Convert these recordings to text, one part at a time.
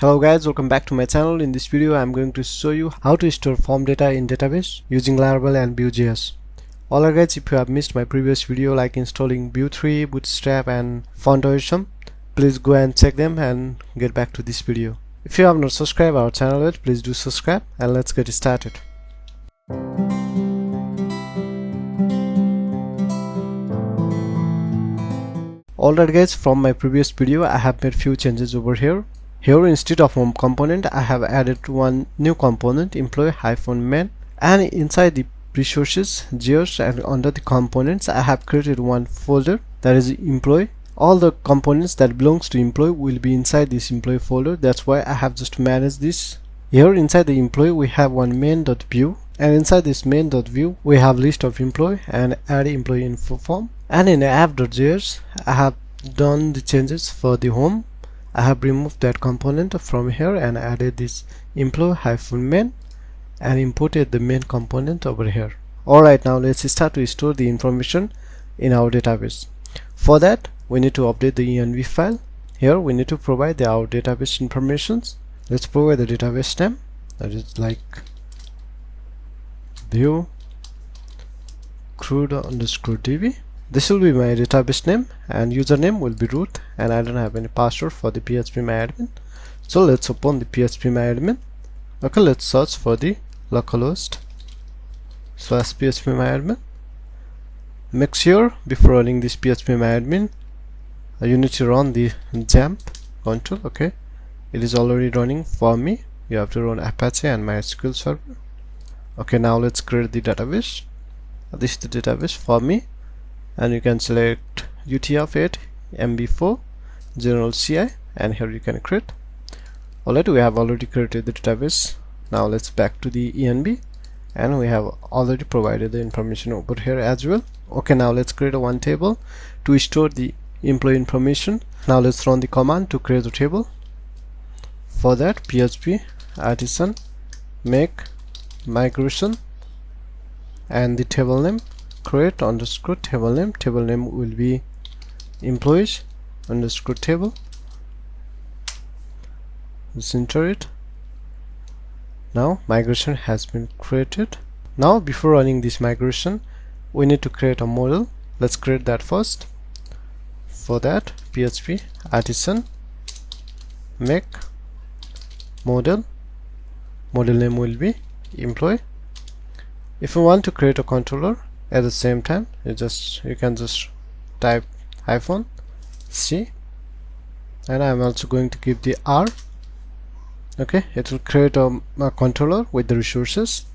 Hello guys, welcome back to my channel. In this video I am going to show you how to store form data in database using Laravel and Vuejs. Alright guys, if you have missed my previous video like installing Vue 3, Bootstrap and Foundation, please go and check them and get back to this video. If you have not subscribed our channel yet, please do subscribe and let's get started. Alright guys, from my previous video I have made few changes over here. Here instead of home component I have added one new component, employee-main, and inside the resources, gears, and under the components I have created one folder that is employee. All the components that belongs to employee will be inside this employee folder. That's why I have just managed this. Here inside the employee we have one main.view, and inside this main.view we have list of employee and add employee info form. And in app.js I have done the changes for the home. I have removed that component from here and added this employee-main and imported the main component over here. Alright, now let's start to store the information in our database. For that we need to update the env file. Here we need to provide our database informations. Let's provide the database name, that is like view CRUD_db. This will be my database name and username will be root, and I don't have any password for the phpMyAdmin. So let's open the phpMyAdmin. Okay, let's search for the localhost /phpMyAdmin. Make sure before running this phpMyAdmin you need to run the XAMPP control. Okay, it is already running for me. You have to run Apache and MySQL server. Okay, now let's create the database. This is the database for me, and you can select UTF-8 MB4 general CI, and here you can create. Alright, we have already created the database. Now let's back to the env, and we have already provided the information over here as well. Okay, now let's create one table to store the employee information. Now let's run the command to create the table. For that, php artisan make migration, and the table name create_table name. Table name will be employees_table. Let's enter it. Now migration has been created. Now before running this migration we need to create a model. Let's create that first. For that, php artisan make model. Model name will be employee. If you want to create a controller at the same time, you can just type -c, and I'm also going to give the R. Okay, it will create a controller with the resources.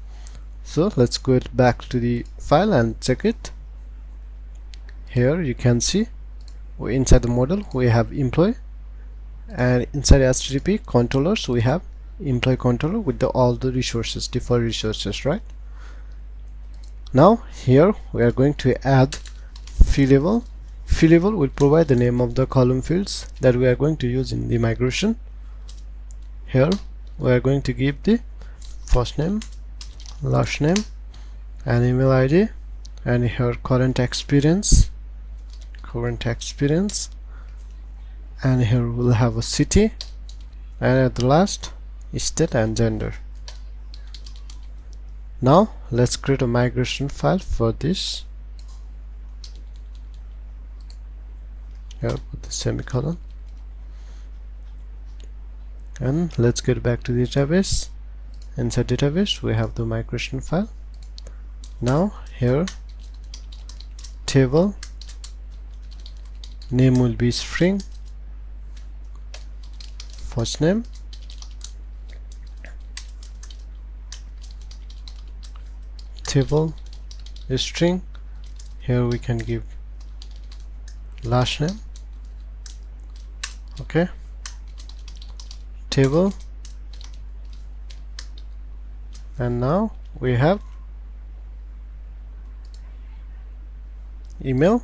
So let's go back to the file and check it. Here you can see inside the model we have employee, and inside HTTP controllers we have employee controller with all the resources, default resources, right? Now here we are going to add field label. Field label will provide the name of the column fields that we are going to use in the migration. Here we are going to give the first name, last name, and email ID, and here current experience, and here we'll have a city, and at the last state and gender. Now let's create a migration file for this. Here put the semicolon, and let's get back to the database. Inside database we have the migration file. Now here table name will be string, first name, table is string. Here we can give last name. Okay, table, and now we have email.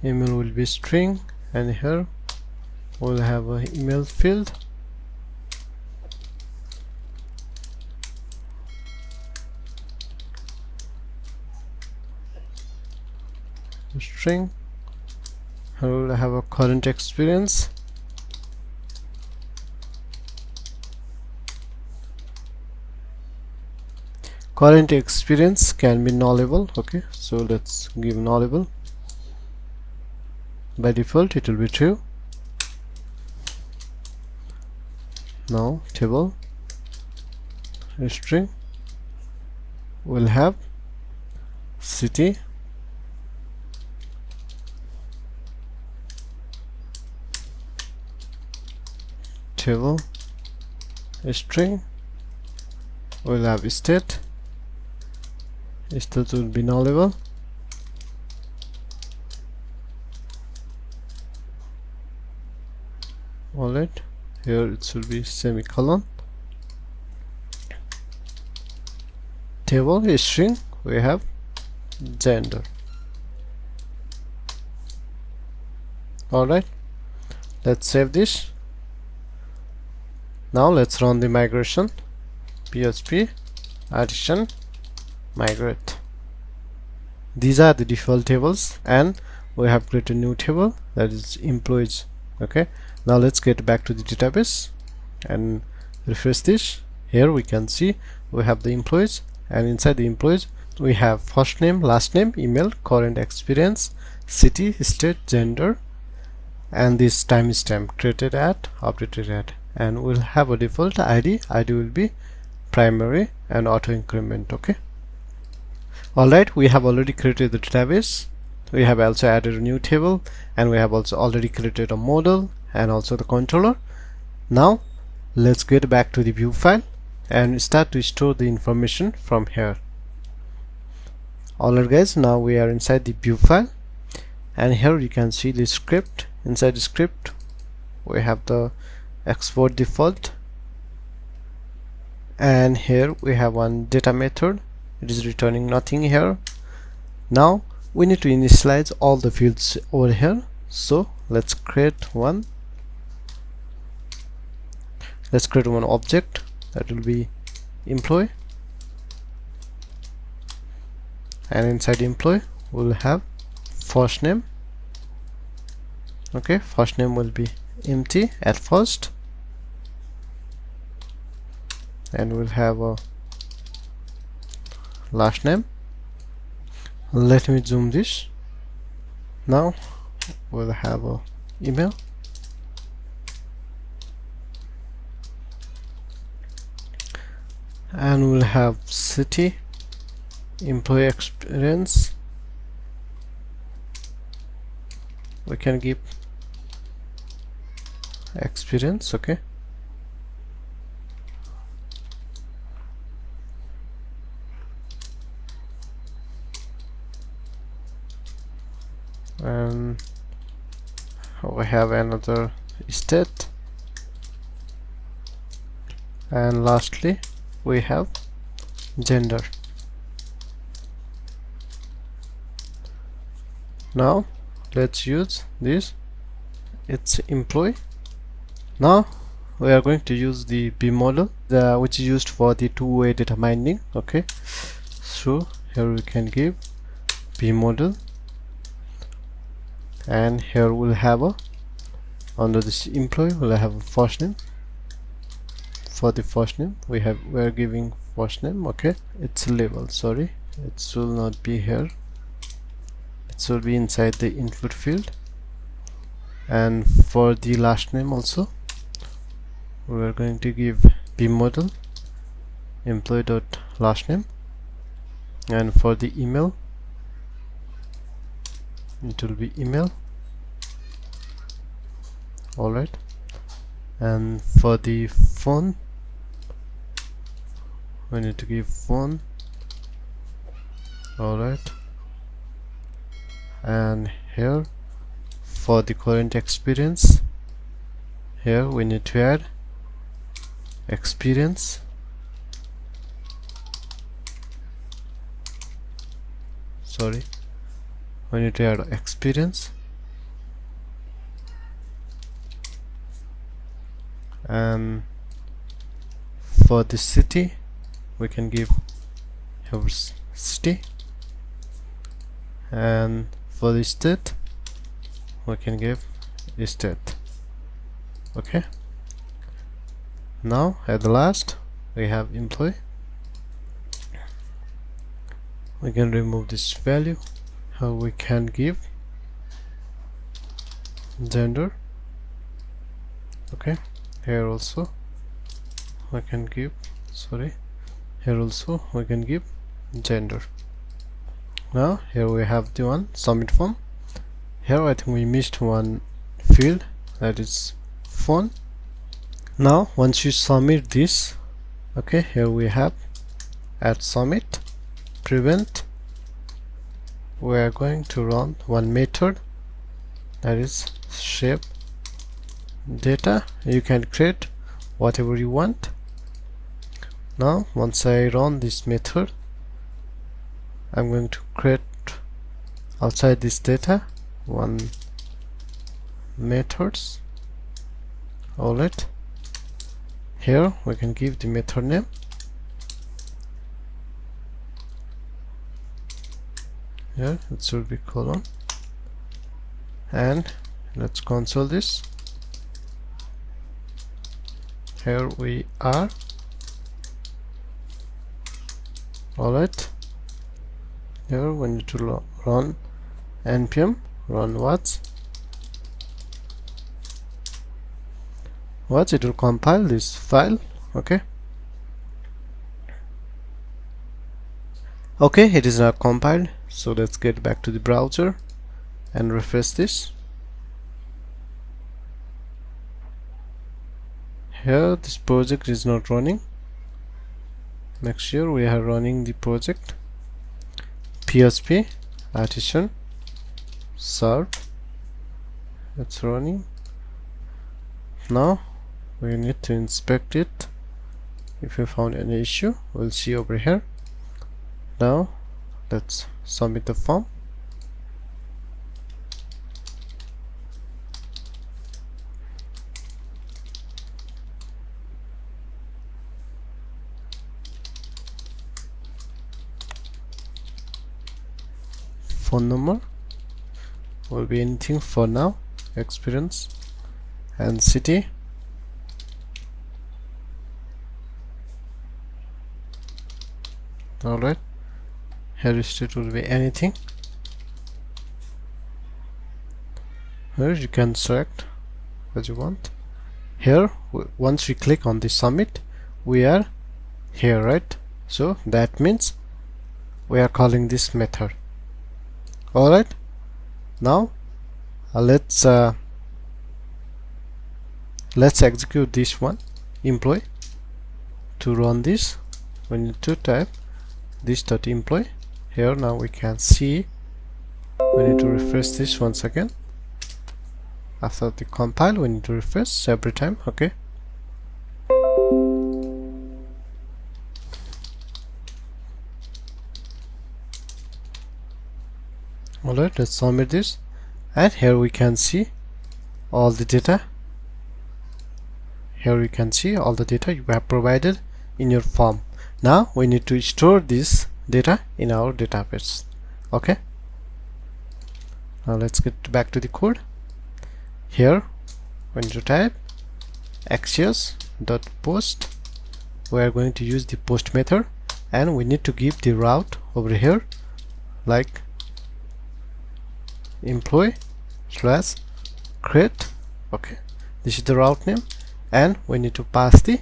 Email will be string, and here we'll have an email field. String, I will have a current experience, Current experience can be nullable. Okay, so let's give nullable. By default it will be true. Now table string will have city, table string will have state will be nullable. Alright, here it should be semicolon. Table string we have gender. Alright, let's save this. Now let's run the migration. PHP addition migrate. These are the default tables, and we have created a new table, that is employees. Okay, now let's get back to the database and refresh this. Here we can see we have the employees, and inside the employees we have first name, last name, email, current experience, city, state, gender, and this timestamp created at, updated at, and we'll have a default ID. ID will be primary and auto increment. Okay, alright, we have already created the database. We have also added a new table, and we have also already created a model and also the controller. Now let's get back to the view file and start to store the information from here. Alright guys, now we are inside the view file, and here you can see the script. Inside the script we have the export default, and here we have one data method. It is returning nothing here. Now we need to initialize all the fields over here, so let's create one. Let's create one object that will be employee, and inside employee we'll have first name. Okay, first name will be empty at first, and we'll have a last name. Let me zoom this. Now we'll have a email, and we'll have city, employee experience. We can give experience. Okay, and we have another state, and lastly we have gender. Now let's use this. It's employee. Now we are going to use the B model, which is used for the two-way data mining. Okay, so here we can give B model, and here we'll have a, under this employee we'll have a first name. For the first name we are giving first name. Okay, it's a label, sorry, it will not be here, it will be inside the input field. And for the last name also we are going to give B model employee dot last name, and for the email it will be email. Alright, and for the phone we need to give phone. Alright, and here for the current experience, here we need to add experience. Sorry, we need to add experience, and for the city we can give our city, and for the state we can give the state. Okay, now at the last we have employee, we can remove this value. How we can give gender. Okay, here also we can give, sorry, here also we can give gender. Now here we have the one submit form. Here I think we missed one field, that is phone. Now once you submit this, okay, here we have at submit prevent. We are going to run one method, that is shape data. You can create whatever you want. Now once I run this method, I'm going to create outside this data one methods. Alright, here we can give the method name. Here it should be colon, and let's console this. Here we are. Alright, here we need to run npm run what it will compile this file. Okay, it is now compiled. So let's get back to the browser and refresh this. Here this project is not running. Make sure we are running the project. PHP artisan serve, it's running. Now we need to inspect it. If we found any issue, we'll see over here. Now let's submit the form. Phone number will be anything for now, experience, and city. Alright, here state will be anything. Here you can select what you want. Here once we click on the submit, we are here, right? So that means we are calling this method. Alright, now let's execute this one employee. To run this, we need to type this dot employee. Here now we can see, we need to refresh this once again. After the compile, we need to refresh every time. Okay, alright, let's submit this, and here we can see all the data. Here you can see all the data you have provided in your form. Now we need to store this data in our database. Okay, now let's get back to the code. Here we need to type axios.post. we are going to use the post method, and we need to give the route over here like employee slash create. Okay, this is the route name, and we need to pass the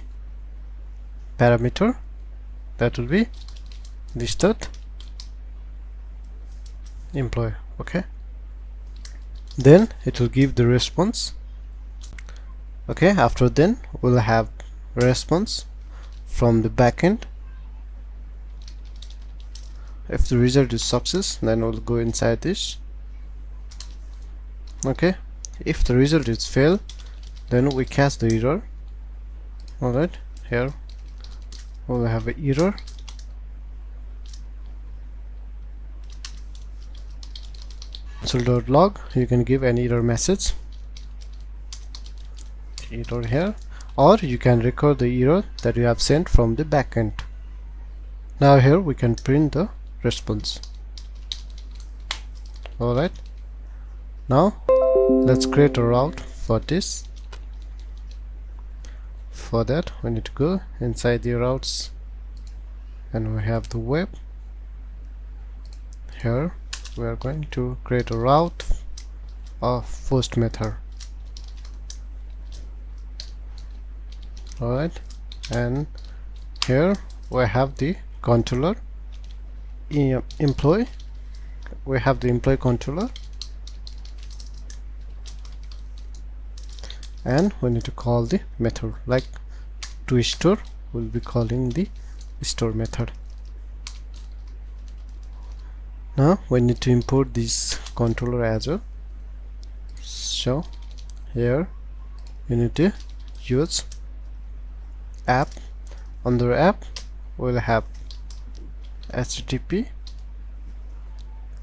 parameter, that will be this dot employee. Okay, then it will give the response. Okay, after then we'll have response from the backend. If the result is success, then we'll go inside this. Okay, if the result is fail, then we catch the error. Alright, here we'll have an error. console.log, you can give an error message, error here, or you can record the error that you have sent from the backend. Now here we can print the response. Alright, now let's create a route for this. For that we need to go inside the routes, and we have the web. here we are going to create a route of first method. Alright, and here we have the controller employee. We have the employee controller, and we need to call the method. Like to store, we'll be calling the store method. Now we need to import this controller as well. So here you need to use app. Under app we'll have HTTP,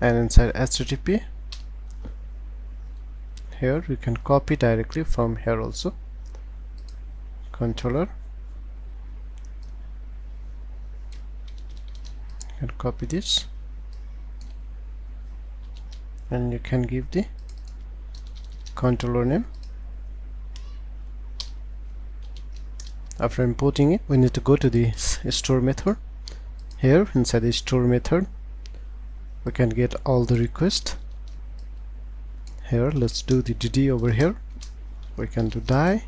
and inside HTTP here we can copy directly from here also. Controller, you can copy this and you can give the controller name. After importing it, we need to go to the store method. Here inside the store method we can get all the requests. Here let's do the dd over here. We can do die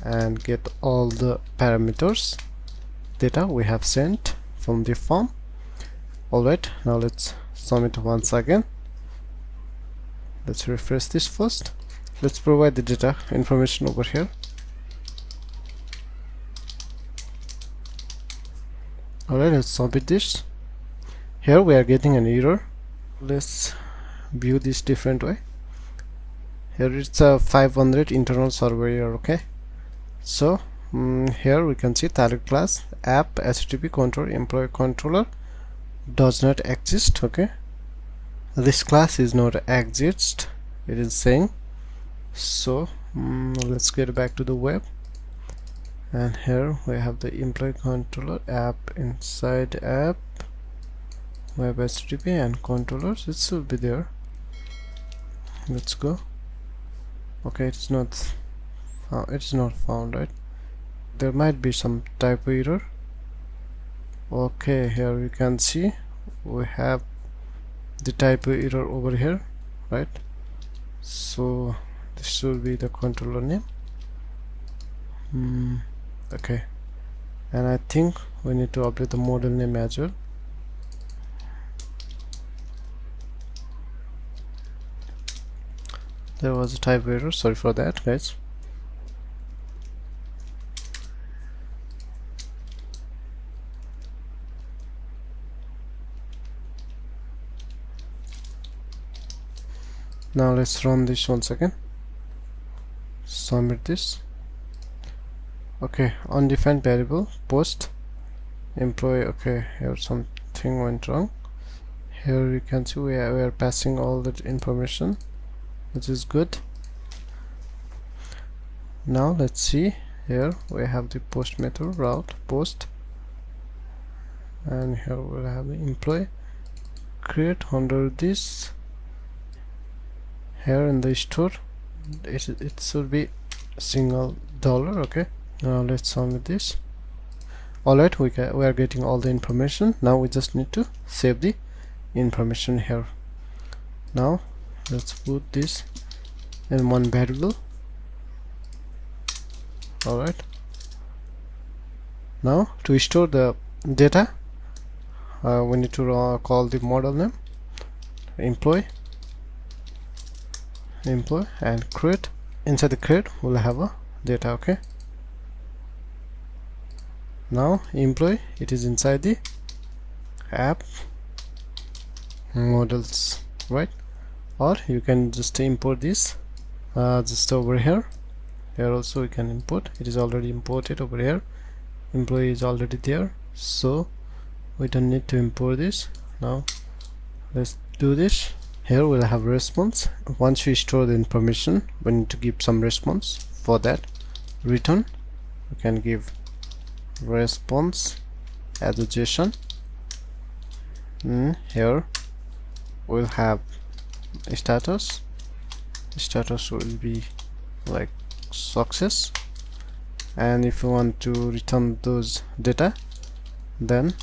and get all the parameters data we have sent from the form. Alright, now let's submit once again. Let's refresh this first. Let's provide the data information over here. Alright, let's submit this. Here we are getting an error. Let's view this different way. Here it's a 500 internal server error. Okay, so here we can see target class app HTTP controller employee controller does not exist. Okay, this class is not exist, it is saying. So let's get back to the web, and here we have the employee controller app, inside app web HTTP and controllers. It should be there. Let's go. Okay, it's not found, right? There might be some typo error. Okay, here you can see we have the typo error over here, right? So this should be the controller name. Okay, and I think we need to update the model name as well. There was a typo error, sorry for that, guys. Now let's run this once again. Submit this. Okay, undefined variable post employee. Okay, here something went wrong. Here you can see we are passing all that information, which is good. Now let's see, here we have the post method route post, and here we'll have the employee create under this. Here in the store it should be $. Okay, now let's submit this. Alright, we are getting all the information. Now we just need to save the information here. Now let's put this in one variable. Alright, now to store the data we need to call the model name employee and create. Inside the create we'll have a data. Okay, now employee, it is inside the app models, right? Or you can just import this just over here. Here also we can import, it is already imported over here. Employee is already there, so we don't need to import this. Now let's do this. Here we'll have response. Once we store the information, we need to give some response. For that, return, we can give response as a JSON. Here we'll have status. Status will be like success, and if you want to return those data, then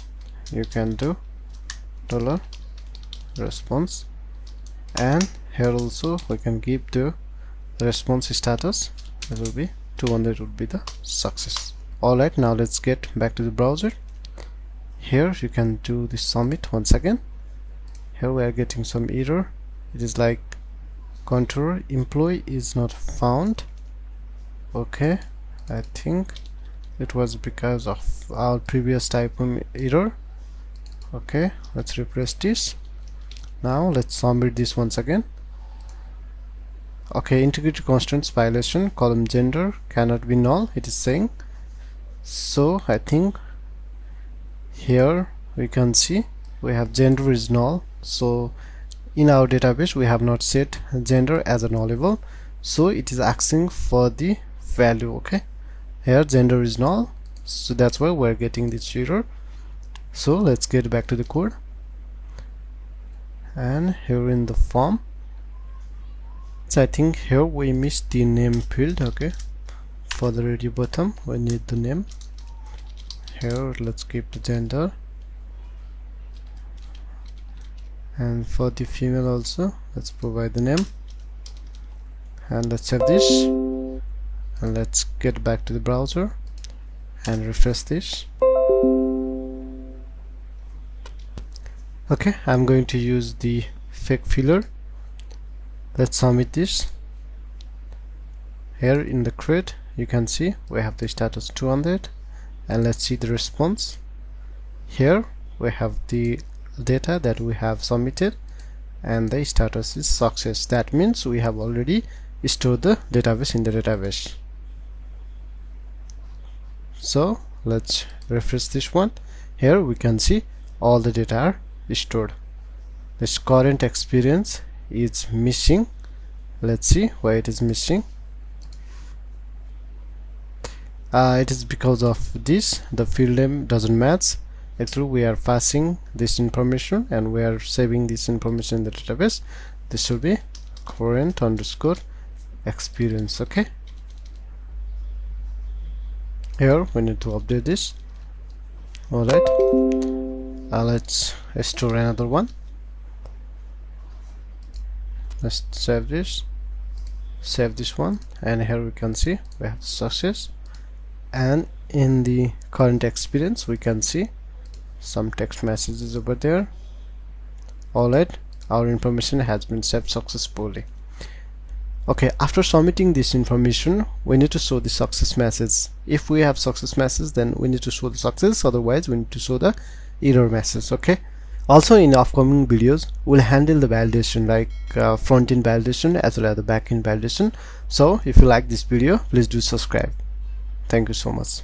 you can do response, and here also we can give the response status. It will be 200 would be the success. Alright, now let's get back to the browser. Here you can do the submit once again. Here we are getting some error. It is like controller employee is not found. Okay, I think it was because of our previous typo error. Okay, let's refresh this. Now let's submit this once again. Okay, integrity constraints violation, column gender cannot be null, it is saying. So I think here we can see we have gender is null. So in our database we have not set gender as a nullable, so it is asking for the value. Okay, here gender is null, so that's why we're getting this error. So let's get back to the code, and here in the form, so I think here we missed the name field. Okay, for the radio button we need the name. Here let's keep the gender, and for the female also let's provide the name, and let's save this, and let's get back to the browser and refresh this. Okay, I'm going to use the fake filler. Let's submit this. Here in the CRUD you can see we have the status 200, and let's see the response. Here we have the data that we have submitted, and the status is success. That means we have already stored the database in the database. So let's refresh this one. Here we can see all the data are stored. This current experience is missing. Let's see why it is missing. It is because of this, the field name doesn't match. Actually we are passing this information and we are saving this information in the database. This should be current underscore experience. Okay, here we need to update this. Alright, let's store another one. Let's save this one, and here we can see we have success, and in the current experience we can see some text messages over there. Alright, our information has been saved successfully. Okay, after submitting this information we need to show the success message. If we have success message, then we need to show the success, otherwise we need to show the error message. Okay, also in upcoming videos we'll handle the validation, like front-end validation as well as the back-end validation. So if you like this video, please do subscribe. Thank you so much.